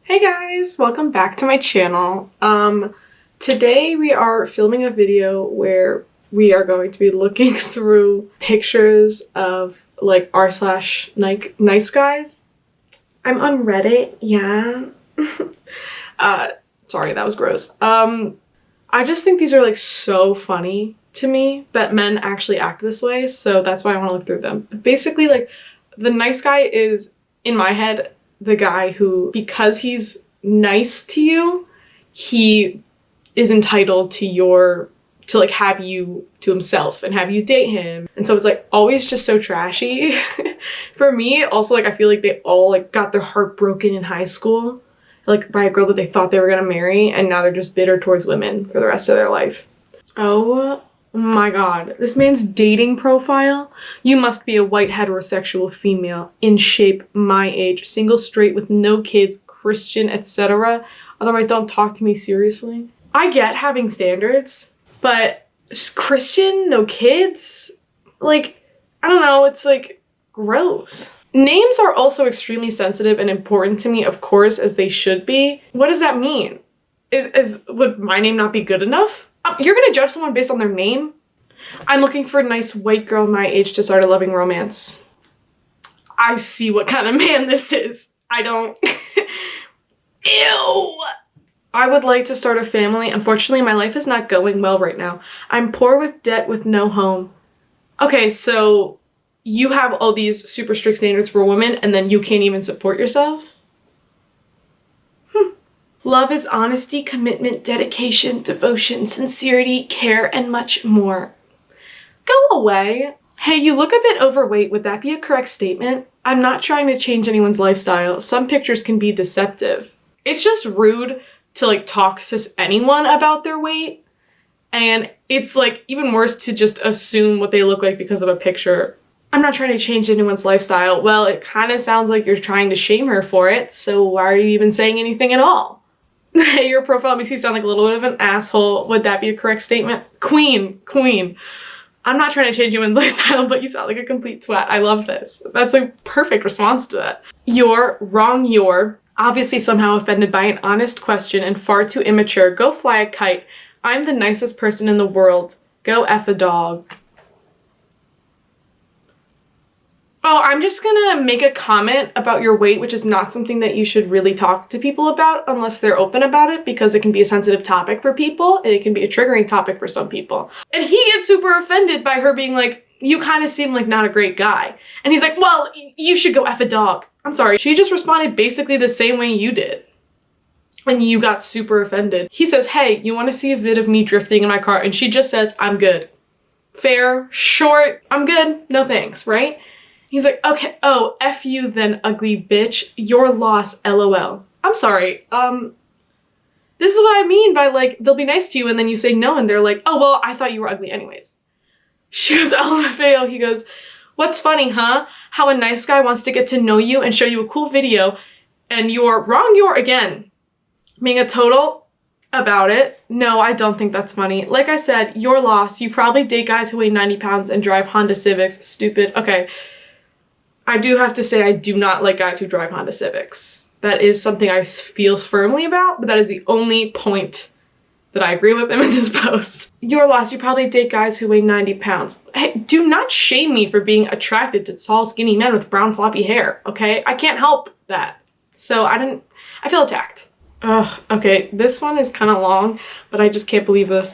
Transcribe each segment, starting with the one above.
Hey guys, welcome back to my channel. Today we are filming a video where we are going to be looking through pictures of like r/nice guys. I'm on Reddit, yeah. Sorry, that was gross. I just think these are like so funny to me that men actually act this way, so that's why I want to look through them. But basically, like, the nice guy is, in my head, the guy who, because he's nice to you, he is entitled to like have you to himself and have you date him. And so it's like always just so trashy. For me, also, like, I feel like they all like got their heart broken in high school, like by a girl that they thought they were gonna marry, and now they're just bitter towards women for the rest of their life. Oh my god, this man's dating profile. You must be a white heterosexual female, in shape, my age, single, straight, with no kids, Christian, etc. Otherwise don't talk to me seriously. I get having standards, but just Christian, no kids? Like, I don't know, it's like gross. Names are also extremely sensitive and important to me, of course, as they should be. What does that mean? Would my name not be good enough? You're gonna judge someone based on their name? I'm looking for a nice white girl my age to start a loving romance. I see what kind of man this is. I don't... Ew! I would like to start a family. Unfortunately, my life is not going well right now. I'm poor with debt with no home. Okay, so you have all these super strict standards for women and then you can't even support yourself? Love is honesty, commitment, dedication, devotion, sincerity, care, and much more. Go away. Hey, you look a bit overweight. Would that be a correct statement? I'm not trying to change anyone's lifestyle. Some pictures can be deceptive. It's just rude to like talk to anyone about their weight. And it's like even worse to just assume what they look like because of a picture. I'm not trying to change anyone's lifestyle. Well, it kind of sounds like you're trying to shame her for it. So why are you even saying anything at all? Your profile makes you sound like a little bit of an asshole. Would that be a correct statement? Queen. I'm not trying to change anyone's lifestyle, but you sound like a complete twat. I love this. That's a perfect response to that. You're wrong. You're obviously somehow offended by an honest question and far too immature. Go fly a kite. I'm the nicest person in the world. Go F a dog. Oh, I'm just gonna make a comment about your weight, which is not something that you should really talk to people about unless they're open about it, because it can be a sensitive topic for people and it can be a triggering topic for some people. And he gets super offended by her being like, you kind of seem like not a great guy. And he's like, well, you should go F a dog. I'm sorry. She just responded basically the same way you did. And you got super offended. He says, hey, you want to see a vid of me drifting in my car? And she just says, I'm good. Fair, short, I'm good, no thanks, right? He's like, okay, oh, F you then, ugly bitch. Your loss, LOL. I'm sorry, this is what I mean by like, they'll be nice to you and then you say no and they're like, oh, well, I thought you were ugly anyways. She goes, LMFAO. He goes, what's funny, huh? How a nice guy wants to get to know you and show you a cool video and you're wrong, you're again. Being a total about it. No, I don't think that's funny. Like I said, your loss. You probably date guys who weigh 90 pounds and drive Honda Civics. Stupid. Okay. I do have to say I do not like guys who drive Honda Civics. That is something I feel firmly about, but that is the only point that I agree with him in this post. Your loss, you probably date guys who weigh 90 pounds. Hey, do not shame me for being attracted to tall, skinny men with brown, floppy hair, okay? I can't help that. So I feel attacked. Ugh, okay, this one is kind of long, but I just can't believe this.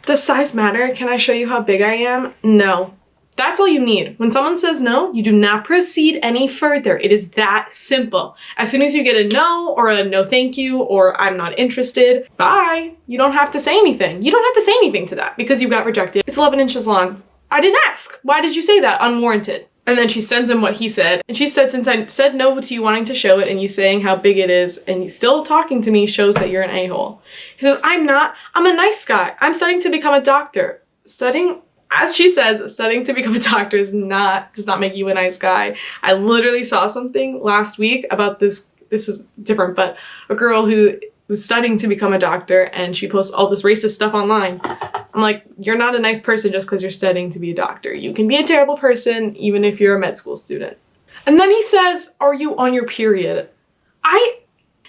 Does size matter? Can I show you how big I am? No. That's all you need. When someone says no, you do not proceed any further. It is that simple. As soon as you get a no or a no thank you or I'm not interested, bye. You don't have to say anything. You don't have to say anything to that because you got rejected. It's 11 inches long. I didn't ask. Why did you say that? Unwarranted. And then she sends him what he said. And she said, since I said no to you wanting to show it and you saying how big it is and you still talking to me shows that you're an a-hole. He says, I'm a nice guy. I'm studying to become a doctor. Studying? As she says, studying to become a doctor does not make you a nice guy. I literally saw something last week about this is different, but a girl who was studying to become a doctor and she posts all this racist stuff online. I'm like, you're not a nice person just because you're studying to be a doctor. You can be a terrible person even if you're a med school student. And then he says, are you on your period?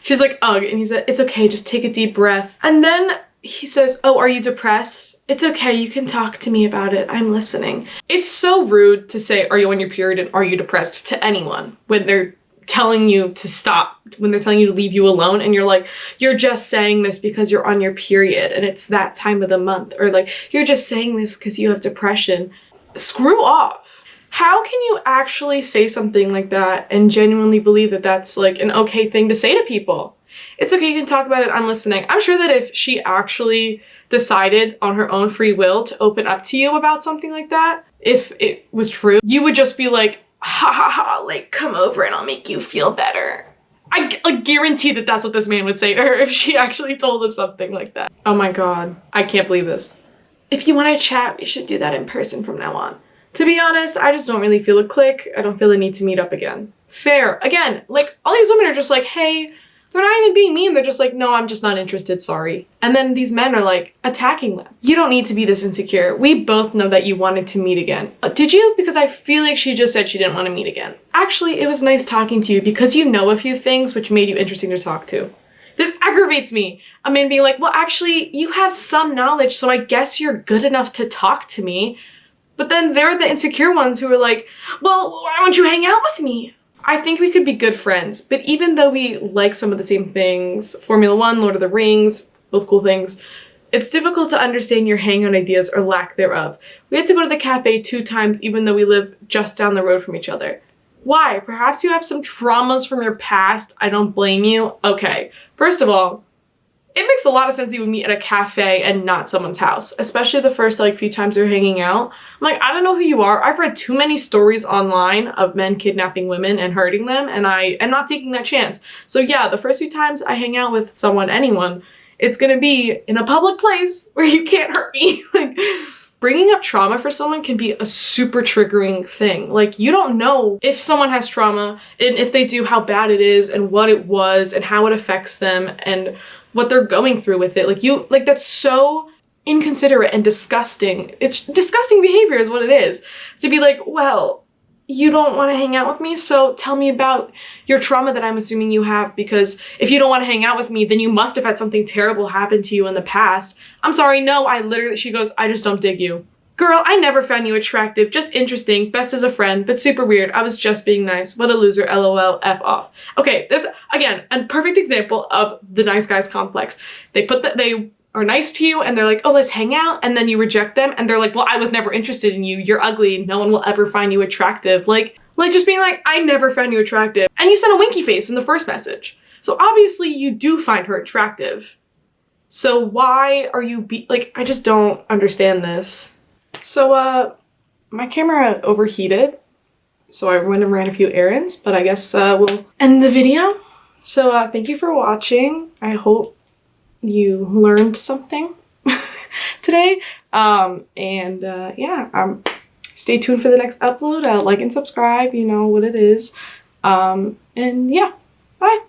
She's like, ugh. And he said, it's okay, just take a deep breath. And then he says, oh, are you depressed? It's okay, you can talk to me about it. I'm listening. It's so rude to say, are you on your period and are you depressed to anyone when they're telling you to stop, when they're telling you to leave you alone, and you're like, you're just saying this because you're on your period and it's that time of the month, or like, you're just saying this because you have depression. Screw off. How can you actually say something like that and genuinely believe that that's like an okay thing to say to people? It's okay, you can talk about it, I'm listening. I'm sure that if she actually decided on her own free will to open up to you about something like that, if it was true, you would just be like, ha ha ha, like, come over and I'll make you feel better. I guarantee that that's what this man would say to her if she actually told him something like that. Oh my God, I can't believe this. If you want to chat, we should do that in person from now on. To be honest, I just don't really feel a click. I don't feel the need to meet up again. Fair. Again, like, all these women are just like, hey, they're not even being mean. They're just like, no, I'm just not interested, sorry. And then these men are like attacking them. You don't need to be this insecure. We both know that you wanted to meet again. Did you? Because I feel like she just said she didn't want to meet again. Actually, it was nice talking to you because you know a few things which made you interesting to talk to. This aggravates me. A man being like, well, actually, you have some knowledge, so I guess you're good enough to talk to me. But then they're the insecure ones who are like, well, why don't you hang out with me? I think we could be good friends, but even though we like some of the same things, Formula One, Lord of the Rings, both cool things, it's difficult to understand your hangout ideas or lack thereof. We had to go to the cafe 2 times even though we live just down the road from each other. Why? Perhaps you have some traumas from your past. I don't blame you. Okay, first of all, it makes a lot of sense that you would meet at a cafe and not someone's house, especially the first few times they're hanging out. I'm like, I don't know who you are. I've read too many stories online of men kidnapping women and hurting them, and I am not taking that chance. So yeah, the first few times I hang out with someone, anyone, it's gonna be in a public place where you can't hurt me. Like, bringing up trauma for someone can be a super triggering thing. Like, you don't know if someone has trauma, and if they do, how bad it is, and what it was, and how it affects them, and what they're going through with it. Like, that's so inconsiderate and disgusting. It's disgusting behavior is what it is. To be like, well, you don't want to hang out with me, so tell me about your trauma that I'm assuming you have, because if you don't want to hang out with me, then you must have had something terrible happen to you in the past. I'm sorry, no, she goes, I just don't dig you. Girl, I never found you attractive, just interesting, best as a friend, but super weird. I was just being nice. What a loser, LOL, F off. Okay, this, again, a perfect example of the nice guys complex. They are nice to you and they're like, oh, let's hang out, and then you reject them and they're like, well, I was never interested in you. You're ugly. No one will ever find you attractive. Like just being like, I never found you attractive. And you sent a winky face in the first message. So obviously you do find her attractive. So why are you I just don't understand this. So, my camera overheated, so I went and ran a few errands, but I guess, we'll end the video. So, thank you for watching. I hope you learned something today. Yeah, stay tuned for the next upload. Like and subscribe, you know what it is. And yeah, bye.